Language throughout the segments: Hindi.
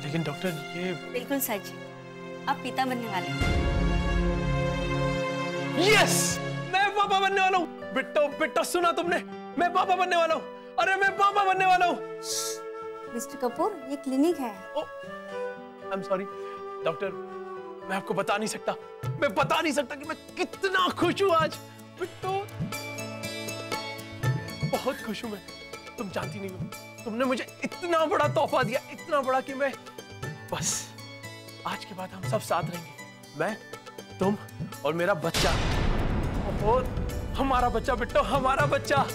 लेकिन डॉक्टर ये बिल्कुल सच है, आप पिता बनने वाले हैं। यस, मैं पापा बनने वाला हूँ। बिट्टो बिट्टो सुना तुमने, मैं पापा बनने वाला हूँ। अरे मैं पापा बनने वाला हूँ। मिस्टर कपूर, ये क्लिनिक है। आई एम सॉरी डॉक्टर, मैं आपको बता नहीं सकता, मैं बता नहीं सकता कि मैं कितना खुश हूँ आज। बिट्टो बहुत खुश हूँ मैं, तुम जानती नहीं हो, तुमने मुझे इतना बड़ा तोहफा दिया, इतना बड़ा कि मैं बस आज के बाद हम सब साथ रहेंगे, मैं, तुम और मेरा बच्चा, और हमारा बच्चा बिट्टो, हमारा बच्चा।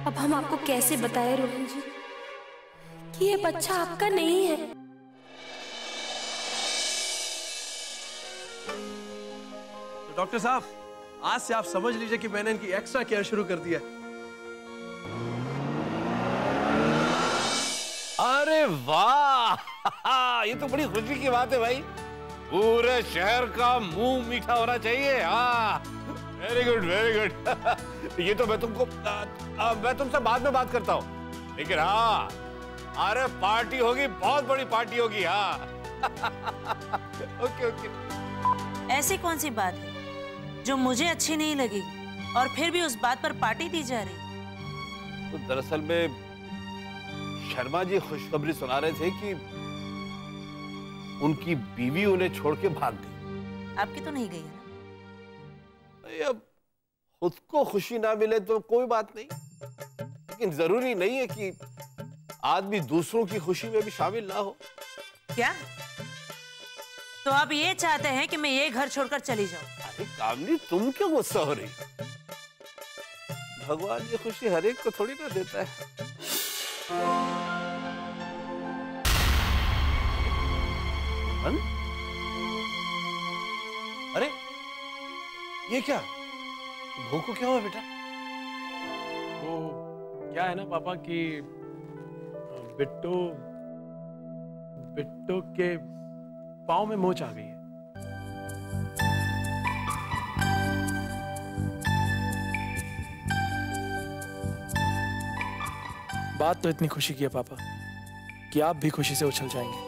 अब हम आपको कैसे बताएं रोहन जी कि ये बच्चा आपका नहीं है। तो डॉक्टर साहब, आज से आप समझ लीजिए कि मैंने इनकी एक्स्ट्रा केयर शुरू कर दिया। अरे वाह, ये तो बड़ी खुशी की बात है भाई। पूरे शहर का मुंह मीठा होना चाहिए। हाँ, वेरी गुड वेरी गुड। ये तो मैं तुमसे बाद में बात करता हूँ, लेकिन हाँ, अरे पार्टी होगी, बहुत बड़ी पार्टी होगी। हाँ ओके ओके। ऐसी कौन सी बात है जो मुझे अच्छी नहीं लगी और फिर भी उस बात पर पार्टी दी जा रही? तो दरअसल में शर्मा जी खुशखबरी सुना रहे थे कि उनकी बीवी उन्हें छोड़ के भाग गई। आपकी तो नहीं गई है ना? अब खुद को खुशी ना मिले तो कोई बात नहीं, लेकिन जरूरी नहीं है कि आदमी दूसरों की खुशी में भी शामिल ना हो। क्या? तो आप ये चाहते हैं कि मैं ये घर छोड़कर चली जाऊं? अरे कामनी, तुम क्यों गुस्सा हो रही? भगवान ये खुशी हर एक को थोड़ी ना देता है। अरे ये क्या? भूख को क्या हुआ बेटा? वो क्या है ना पापा कि बिट्टो के पाँव में मोच आ गई है। बात तो इतनी खुशी की है पापा कि आप भी खुशी से उछल जाएंगे।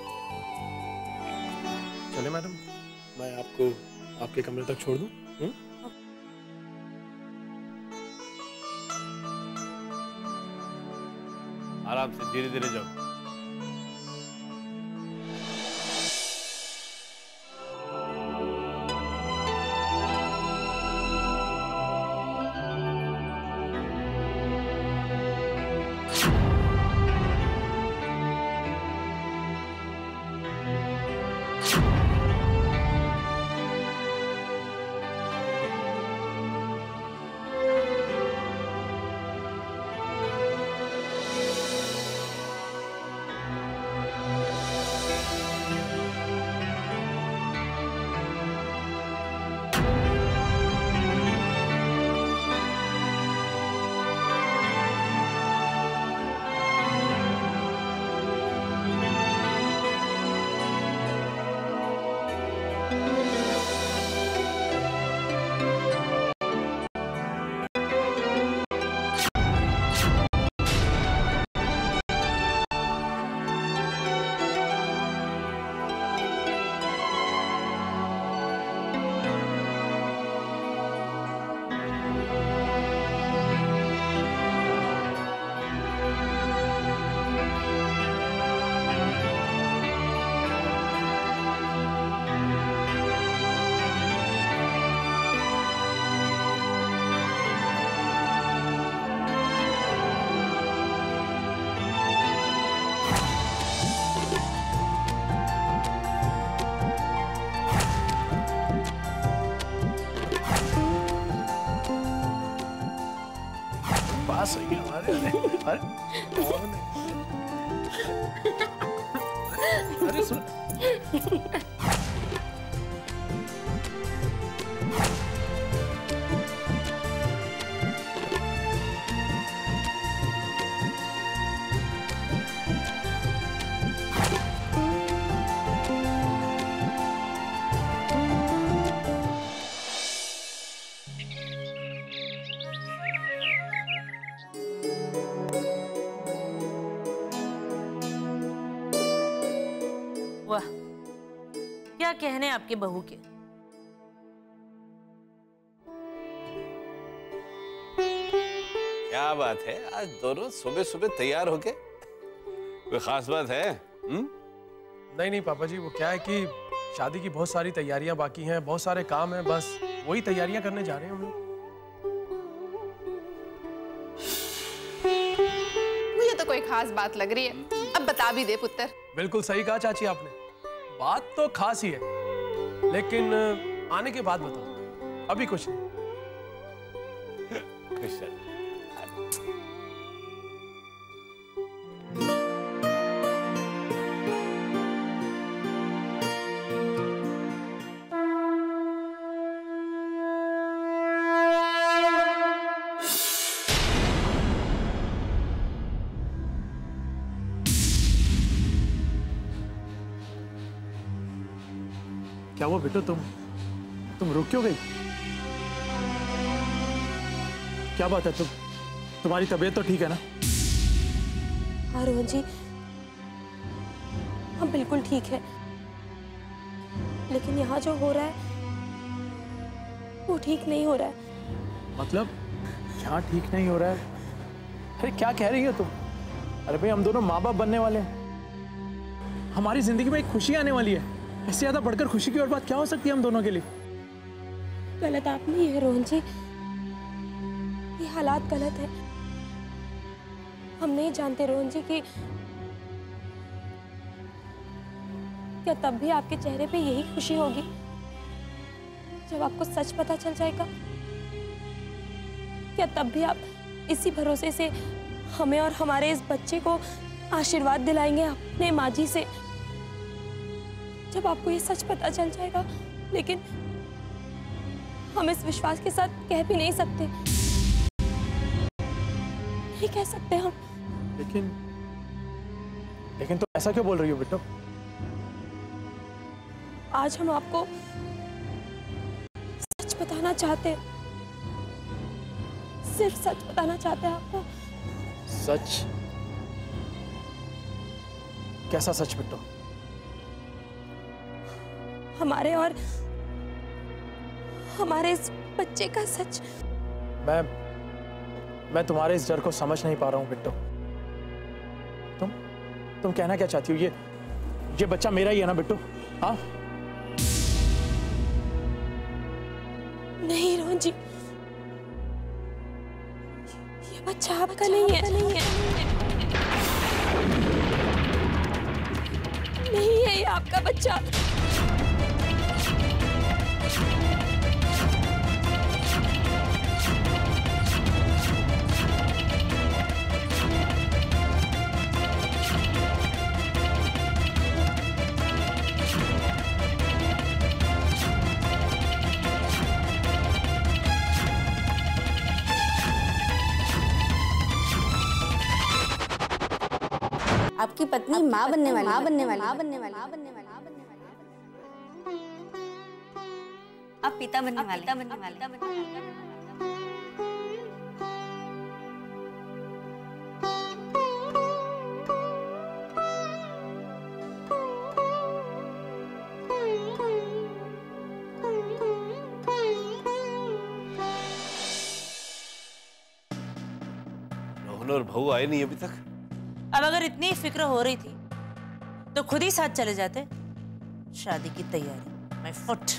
चले मैडम, मैं आपको आपके कमरे तक छोड़ दूं? आराम से धीरे धीरे जाओ। पास हो गया हमारे। अरे सुन, वाह, क्या कहने आपके बहू के। क्या बात है, आज दोनों सुबह सुबह तैयार होके? कोई खास बात है? नहीं पापा जी, वो क्या है कि शादी की बहुत सारी तैयारियां बाकी हैं, बहुत सारे काम हैं, बस वही तैयारियां करने जा रहे हैं हम लोग। मुझे तो कोई खास बात लग रही है, अब बता भी दे पुत्र। बिल्कुल सही कहा चाची आपने, बात तो खास ही है, लेकिन आने के बाद बताओ, अभी कुछ नहीं। क्या वो बेटो, तुम रुक क्यों गई? क्या बात है, तुम्हारी तबीयत तो ठीक है ना? हाँ रोहन जी, हाँ बिल्कुल ठीक है, लेकिन यहाँ जो हो रहा है वो ठीक नहीं हो रहा है। मतलब यहाँ ठीक नहीं हो रहा है? अरे क्या कह रही हो तुम? अरे भाई, हम दोनों माँ बाप बनने वाले हैं, हमारी जिंदगी में एक खुशी आने वाली है, इससे ज्यादा बढ़कर खुशी की और बात क्या हो सकती है हम दोनों के लिए? गलत आप नहीं है रोहन जी, ये हालात गलत है। हम नहीं जानते रोहन जी कि क्या तब भी आपके चेहरे पे यही खुशी होगी जब आपको सच पता चल जाएगा? क्या तब भी आप इसी भरोसे से हमें और हमारे इस बच्चे को आशीर्वाद दिलाएंगे अपने माँ जी से जब आपको ये सच पता चल जाएगा? लेकिन हम इस विश्वास के साथ कह भी नहीं सकते, नहीं कह सकते हम। लेकिन तुम ऐसा क्यों बोल रही हो बेटो? आज हम आपको सच बताना चाहते हैं, सिर्फ सच बताना चाहते हैं आपको। सच? कैसा सच बेटो? हमारे और हमारे इस बच्चे का सच। मैं तुम्हारे इस डर को समझ नहीं पा रहा हूं बिट्टो। तुम कहना क्या चाहती हो? ये बच्चा मेरा ही है ना बिट्टो? हाँ? नहीं रोहन जी, ये बच्चा आपका नहीं है, नहीं है ये आपका बच्चा। आपकी पत्नी माँ बनने वाली। आप पिता बनने वाले। रोहन और बहू आए नहीं अभी तक। अब अगर इतनी फिक्र हो रही थी तो खुद ही साथ चले जाते। शादी की तैयारी माय फुट।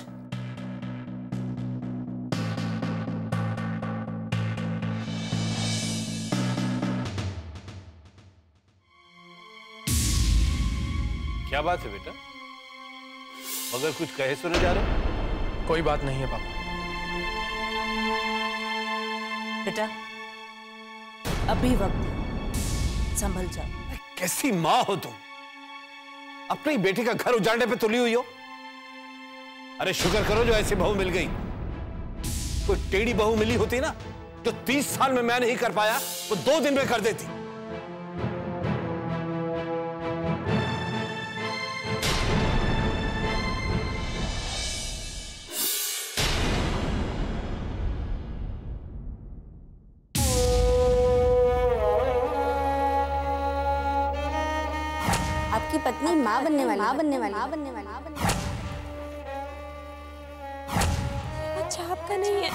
क्या बात है बेटा, मगर कुछ कहे सुने जा रहे? कोई बात नहीं है पापा। बेटा अभी वक्त है, संभल जाओ। कैसी माँ हो तुम, अपनी बेटी का घर उजाड़ने पे तुली हुई हो। अरे शुक्र करो जो ऐसी बहू मिल गई। कोई टेढ़ी बहू मिली होती ना, जो 30 साल में मैं नहीं कर पाया वो 2 दिन में कर देती। आपकी पत्नी माँ बनने वाली अच्छा आपका नहीं है।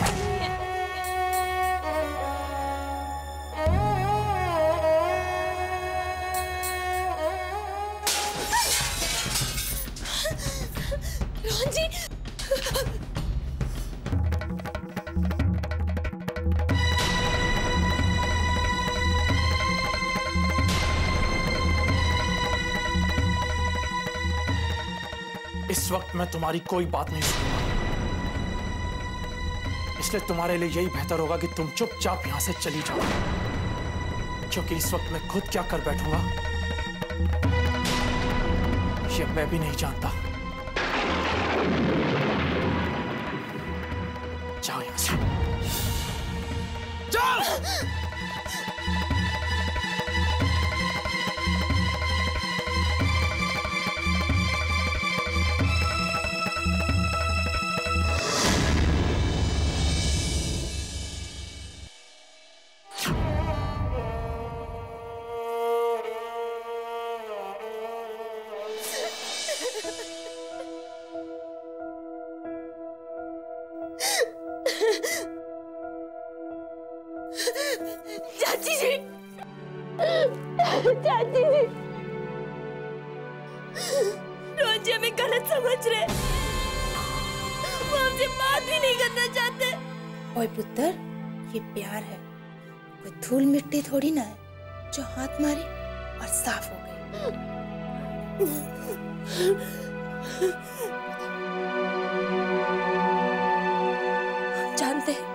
रोहन जी, इस वक्त मैं तुम्हारी कोई बात नहीं सुनूंगा, इसलिए तुम्हारे लिए यही बेहतर होगा कि तुम चुपचाप यहां से चली जाओ, क्योंकि इस वक्त मैं खुद क्या कर बैठूंगा ये मैं भी नहीं जानता। जाओ यहां से, जाओ। चाची जी, चाची जी, रोहन जी हमें गलत समझ रहे, वो हमसे बात भी नहीं करना चाहते। ओए पुत्र, ये प्यार है, कोई धूल मिट्टी थोड़ी ना है जो हाथ मारे और साफ हो गए। हम जानते हैं,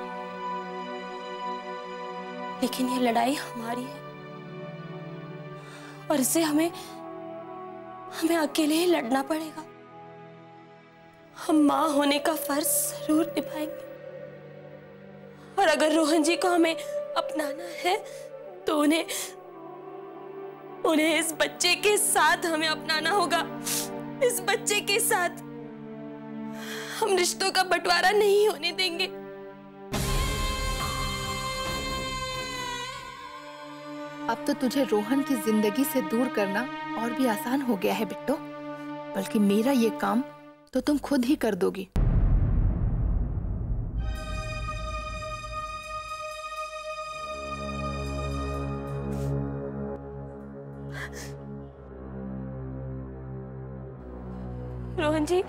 लेकिन ये लड़ाई हमारी है और इसे हमें अकेले ही लड़ना पड़ेगा। हम माँ होने का फर्ज जरूर निभाएंगे और अगर रोहन जी को हमें अपनाना है तो उन्हें इस बच्चे के साथ हमें अपनाना होगा। इस बच्चे के साथ हम रिश्तों का बंटवारा नहीं होने देंगे। अब तो तुझे रोहन की जिंदगी से दूर करना और भी आसान हो गया है बिट्टो, बल्कि मेरा ये काम तो तुम खुद ही कर दोगी। रोहन जी,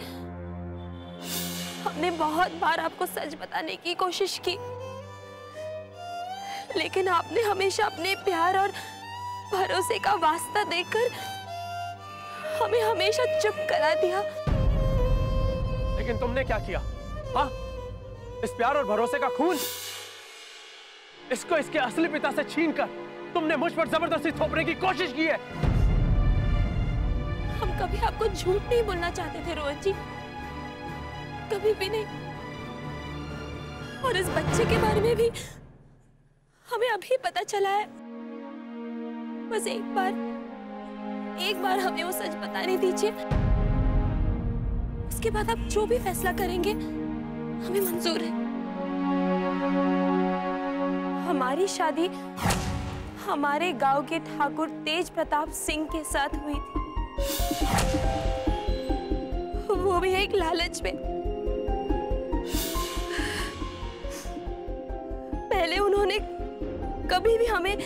हमने बहुत बार आपको सच बताने की कोशिश की, लेकिन आपने हमेशा अपने प्यार और भरोसे का वास्ता देकर हमें हमेशा चुप करा दिया। लेकिन तुमने क्या किया? हाँ, इस प्यार और भरोसे का खून इसको इसके असली पिता से छीनकर तुमने मुझ पर जबरदस्ती थोपने की कोशिश की है। हम कभी आपको झूठ नहीं बोलना चाहते थे रोहन जी, कभी भी नहीं। और इस बच्चे के बारे में भी हमें अभी पता चला है। बस एक बार हमें वो सच बताने दीजिए, उसके बाद आप जो भी फैसला करेंगे हमें मंजूर है। हमारी शादी हमारे गांव के ठाकुर तेज प्रताप सिंह के साथ हुई थी, वो भी एक लालच में। पहले उन्होंने कभी भी हमें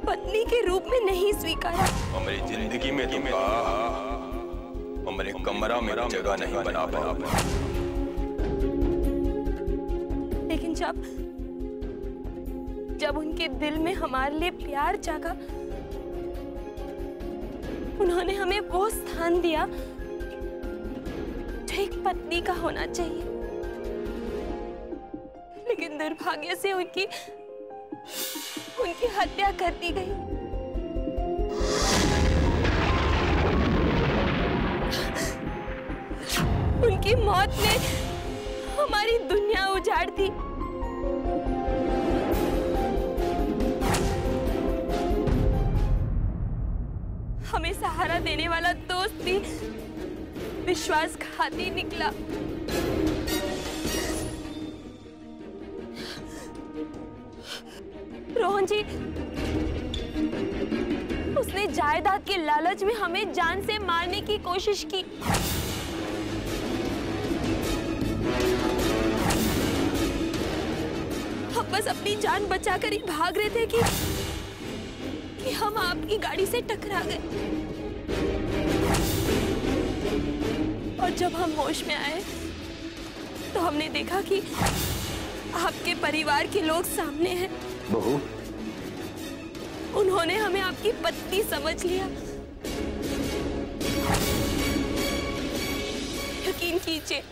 पत्नी के रूप में नहीं स्वीकारा। हमारी जिंदगी में तुम हमारे कमरा में जगह नहीं बना पाया, लेकिन जब उनके दिल में हमारे लिए प्यार जागा, उन्होंने हमें वो स्थान दिया जो एक पत्नी का होना चाहिए। लेकिन दुर्भाग्य से उनकी हत्या कर दी गई। उनकी मौत ने हमारी दुनिया उजाड़ दी। हमें सहारा देने वाला दोस्त भी विश्वासघाती निकला। रोहन जी, उसने जायदाद के लालच में हमें जान से मारने की कोशिश की। हम बस अपनी जान बचाकर ही भाग रहे थे कि हम आपकी गाड़ी से टकरा गए। और जब हम होश में आए तो हमने देखा कि आपके परिवार के लोग सामने हैं। बहू, उन्होंने हमें आपकी पत्नी समझ लिया। यकीन कीजिए,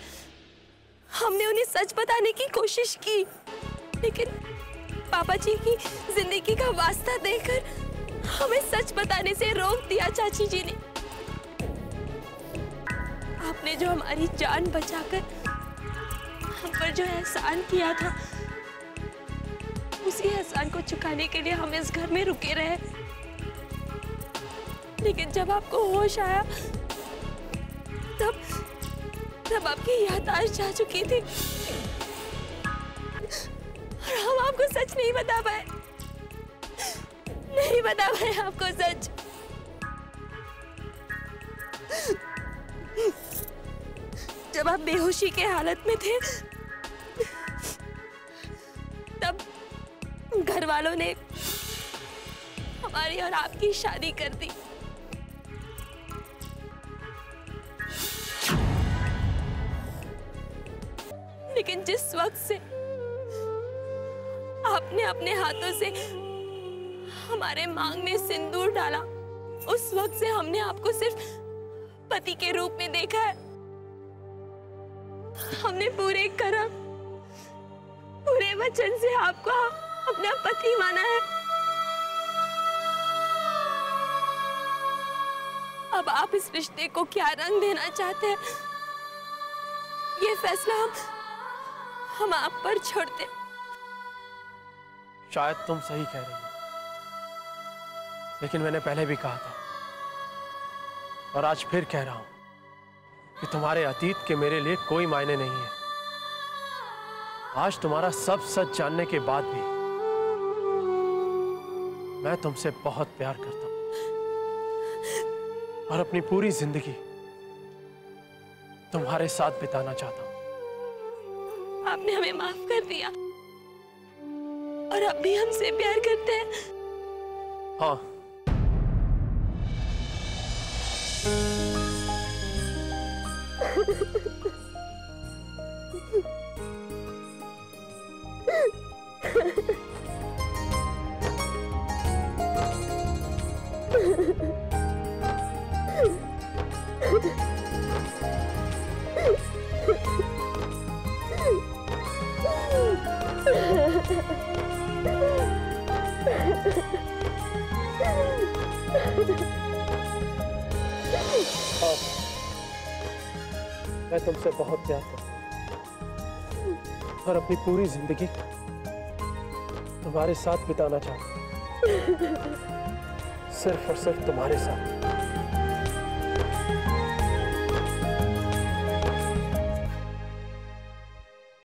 हमने उन्हें सच बताने की कोशिश की, लेकिन पापा जी की जिंदगी का वास्ता देकर हमें सच बताने से रोक दिया चाची जी ने। आपने जो हमारी जान बचाकर हम पर जो एहसान किया था, उसी एहसान को चुकाने के लिए हम इस घर में रुके रहे। लेकिन जब आपको होश आया तब आपकी याददाश्त जा चुकी थी और हम आपको सच नहीं बता पाए। नहीं बता पाए आपको सच। जब आप बेहोशी के हालत में थे तब घर वालों ने हमारी और आपकी शादी कर दी। लेकिन जिस वक्त से आपने अपने हाथों से हमारे मांग में सिंदूर डाला, उस वक्त से हमने आपको सिर्फ पति के रूप में देखा है। हमने पूरे कर्म, पूरे वचन से आपको अपना पति माना है। अब आप इस रिश्ते को क्या रंग देना चाहते हैं, ये फैसला हम आप पर छोड़ते हैं। शायद तुम सही कह रही हो, लेकिन मैंने पहले भी कहा था और आज फिर कह रहा हूं कि तुम्हारे अतीत के मेरे लिए कोई मायने नहीं है। आज तुम्हारा सब सच जानने के बाद भी मैं तुमसे बहुत प्यार करता हूं और अपनी पूरी जिंदगी तुम्हारे साथ बिताना चाहता हूं। आपने हमें माफ कर दिया और अब भी हमसे प्यार करते हैं। हाँ, मैं तुमसे बहुत प्यार करता हूं और अपनी पूरी जिंदगी तुम्हारे साथ बिताना चाहता हूं, सिर्फ और सिर्फ तुम्हारे साथ।